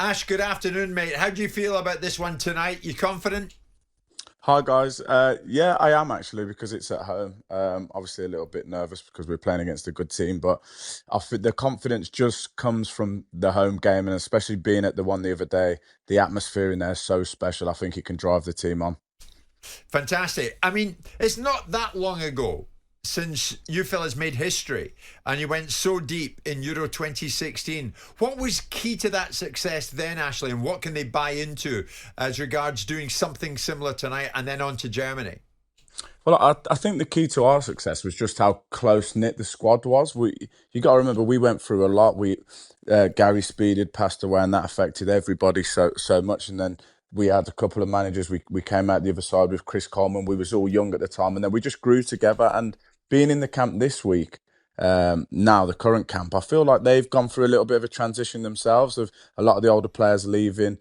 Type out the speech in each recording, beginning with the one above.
Ash, good afternoon, mate. How do you feel about this one tonight? You confident? Hi guys. Yeah, I am actually because it's at home. Obviously a little bit nervous because we're playing against a good team, but I think the confidence just comes from the home game, and especially being at the one the other day, the atmosphere in there is so special. I think it can drive the team on. Fantastic. I mean, it's not that long ago since you fellas made history and you went so deep in Euro 2016. What was key to that success then, Ashley, and what can they buy into as regards doing something similar tonight and then on to Germany? Well, I think the key to our success was just how close knit the squad was. You got to remember, we went through a lot. Gary Speed had passed away, and that affected everybody so much. And then we had a couple of managers. We came out the other side with Chris Coleman. We was all young at the time, and then we just grew together. And being in the camp this week, now the current camp, I feel like they've gone through a little bit of a transition themselves. Of a lot of the older players leaving,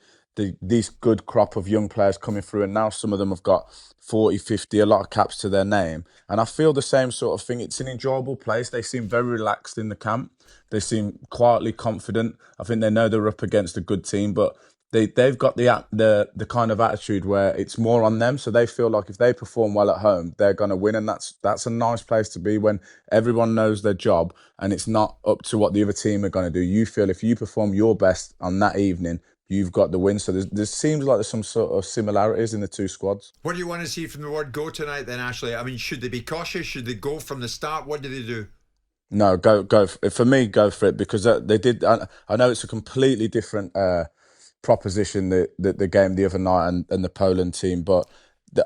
these good crop of young players coming through, and now some of them have got 40, 50, a lot of caps to their name. And I feel the same sort of thing. It's an enjoyable place. They seem very relaxed in the camp. They seem quietly confident. I think they know they're up against a good team, but they've got the kind of attitude where it's more on them. So they feel like if they perform well at home, they're going to win, and that's a nice place to be when everyone knows their job and it's not up to what the other team are going to do. You feel if you perform your best on that evening, you've got the win. So there seems like there's some sort of similarities in the two squads. What do you want to see from the word go tonight then, Ashley? I mean, should they be cautious? Should they go from the start? What do they do? No, go for me. Go for it because they did. I know it's a completely different proposition the game the other night and the Poland team, but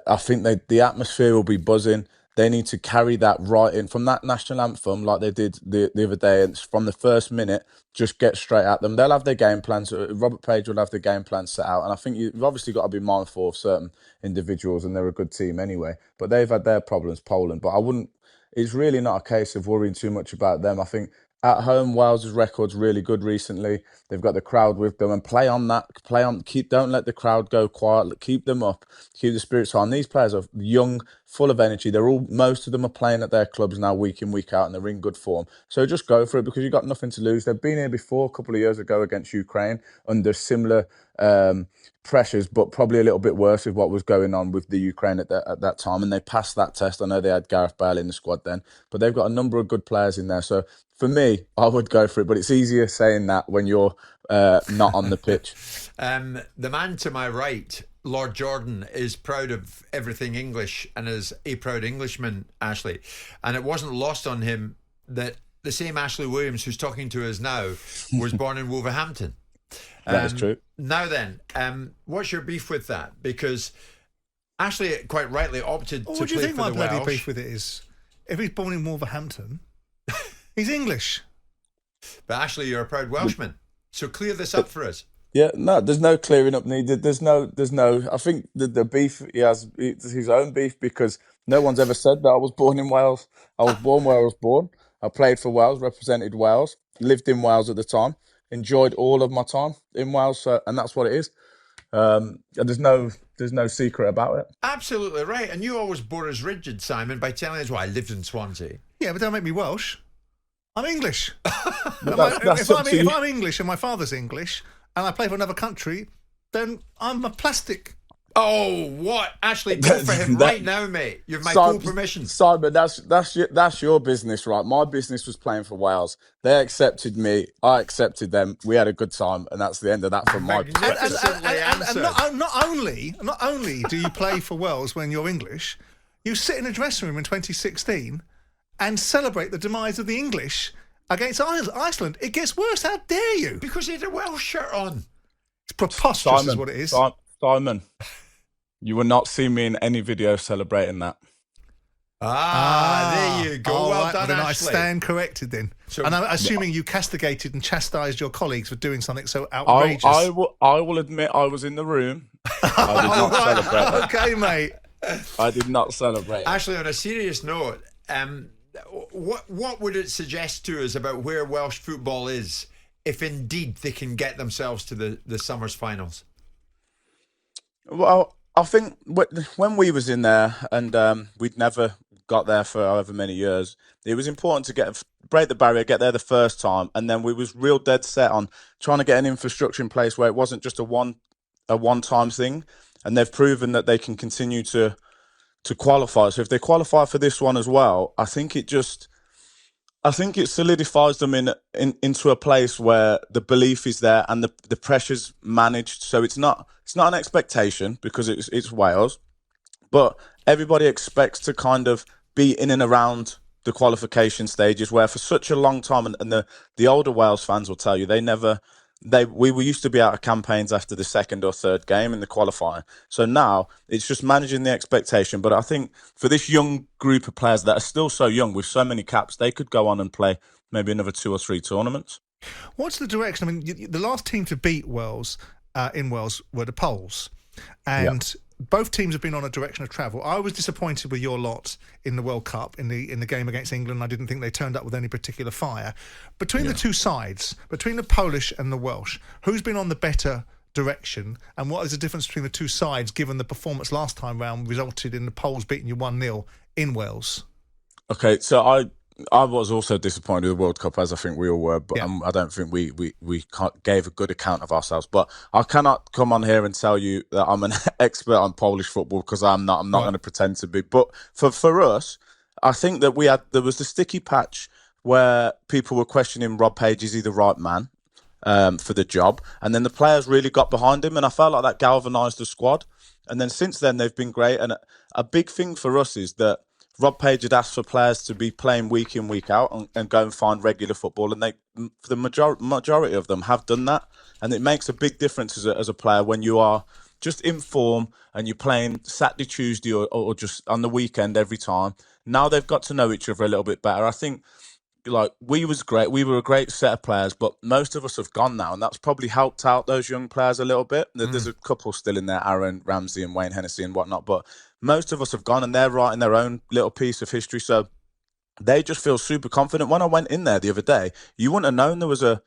I think the atmosphere will be buzzing. They need to carry that right in from that national anthem like they did the other day, and from the first minute, just get straight at them. They'll have their game plans. Robert Page will have the game plan set out, and I think you've obviously got to be mindful of certain individuals, and they're a good team anyway. But they've had their problems, Poland. But I wouldn't. It's really not a case of worrying too much about them. I think at home, Wales' record's really good recently. They've got the crowd with them, and play on that. Don't let the crowd go quiet. Keep them up. Keep the spirits high. And these players are young, full of energy. Most of them are playing at their clubs now, week in, week out, and they're in good form. So just go for it because you've got nothing to lose. They've been here before a couple of years ago against Ukraine under similar pressures, but probably a little bit worse with what was going on with the Ukraine at that time. And they passed that test. I know they had Gareth Bale in the squad then, but they've got a number of good players in there. So for me, I would go for it, but it's easier saying that when you're not on the pitch. The man to my right, Lord Jordan, is proud of everything English and is a proud Englishman, Ashley. And it wasn't lost on him that the same Ashley Williams who's talking to us now was born in Wolverhampton. That is true. Now then, what's your beef with that? Because Ashley quite rightly opted to What do you play think for my the bloody Welsh. beef with it is? If he's born in Wolverhampton, he's English. But Ashley, you're a proud Welshman. So clear this up for us. Yeah, no, there's no clearing up needed. There's no. I think the beef he has, it's his own beef because no one's ever said that I was born in Wales. I was born where I was born. I played for Wales, represented Wales, lived in Wales at the time, enjoyed all of my time in Wales, and that's what it is. And there's no secret about it. Absolutely right. And you always bore us rigid, Simon, by telling us, well, I lived in Swansea. Yeah, but don't make me Welsh. I'm English. That's up to If you. I'm English and my father's English and I play for another country, then I'm a plastic. Oh, what? Ashley, go for him right now, mate. You have my full permission. Simon, that's your business, right? My business was playing for Wales. They accepted me. I accepted them. We had a good time, and that's the end of that from my perspective. And not only do you play for Wales when you're English, you sit in a dressing room in 2016 and celebrate the demise of the English against Iceland. It gets worse. How dare you? Because he had a Welsh shirt on. It's preposterous, is what it is. Simon, you will not see me in any video celebrating that. There you go. Well right, done, then Ashley. I stand corrected then. And I'm assuming you castigated and chastised your colleagues for doing something so outrageous. I will admit I was in the room. I did not celebrate that. Okay, mate. I did not celebrate it. Ashley, on a serious note, what would it suggest to us about where Welsh football is if indeed they can get themselves to the summer's finals? Well, I think when we was in there and we'd never got there for however many years, it was important to break the barrier, get there the first time, and then we was real dead set on trying to get an infrastructure in place where it wasn't just a one-time thing, and they've proven that they can continue to qualify. So if they qualify for this one as well, I think it solidifies them into a place where the belief is there and the pressure's managed. So it's not an expectation because it's Wales, but everybody expects to kind of be in and around the qualification stages, where for such a long time, and the older Wales fans will tell you, we were used to be out of campaigns after the second or third game in the qualifying. So now it's just managing the expectation. But I think for this young group of players that are still so young with so many caps, they could go on and play maybe another 2 or 3 tournaments. What's the direction? I mean, the last team to beat Wales in Wales were the Poles. And both teams have been on a direction of travel. I was disappointed with your lot in the World Cup in the game against England. I didn't think they turned up with any particular fire. Between the two sides, between the Polish and the Welsh, who's been on the better direction, and what is the difference between the two sides, given the performance last time round resulted in the Poles beating you 1-0 in Wales? Okay, so I was also disappointed with the World Cup, as I think we all were, but I don't think we gave a good account of ourselves. But I cannot come on here and tell you that I'm an expert on Polish football, because I'm not. I'm not going to pretend to be. But for us, I think that there was the sticky patch where people were questioning Rob Page, is he the right man for the job? And then the players really got behind him, and I felt like that galvanised the squad. And then since then, they've been great. And a big thing for us is that Rob Page had asked for players to be playing week in, week out and go and find regular football. And the majority of them have done that. And it makes a big difference as a player when you are just in form and you're playing Saturday, Tuesday or just on the weekend every time. Now they've got to know each other a little bit better. I think we were a great set of players, but most of us have gone now. And that's probably helped out those young players a little bit. There's a couple still in there, Aaron Ramsey and Wayne Hennessy and whatnot. But most of us have gone and they're writing their own little piece of history. So they just feel super confident. When I went in there the other day, you wouldn't have known there was a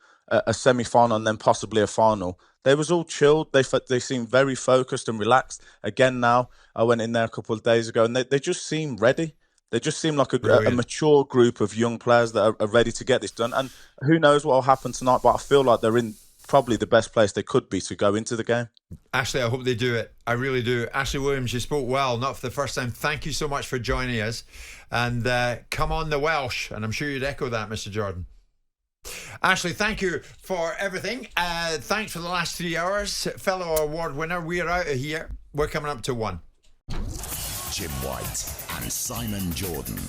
semi-final and then possibly a final. They was all chilled. They seemed very focused and relaxed. Again, now, I went in there a couple of days ago and they just seem ready. They just seem like a mature group of young players that are ready to get this done. And who knows what will happen tonight, but I feel like they're in probably the best place they could be to go into the game. Ashley, I hope they do it. I really do. Ashley Williams, you spoke well, not for the first time. Thank you so much for joining us. And come on the Welsh. And I'm sure you'd echo that, Mr. Jordan. Ashley, thank you for everything. Thanks for the last 3 hours. Fellow award winner, we're out of here. We're coming up to 1. Jim White and Simon Jordan.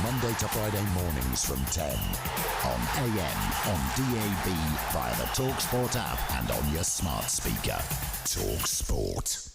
Monday to Friday mornings from 10 on AM, on DAB, via the talkSPORT app and on your smart speaker. talkSPORT.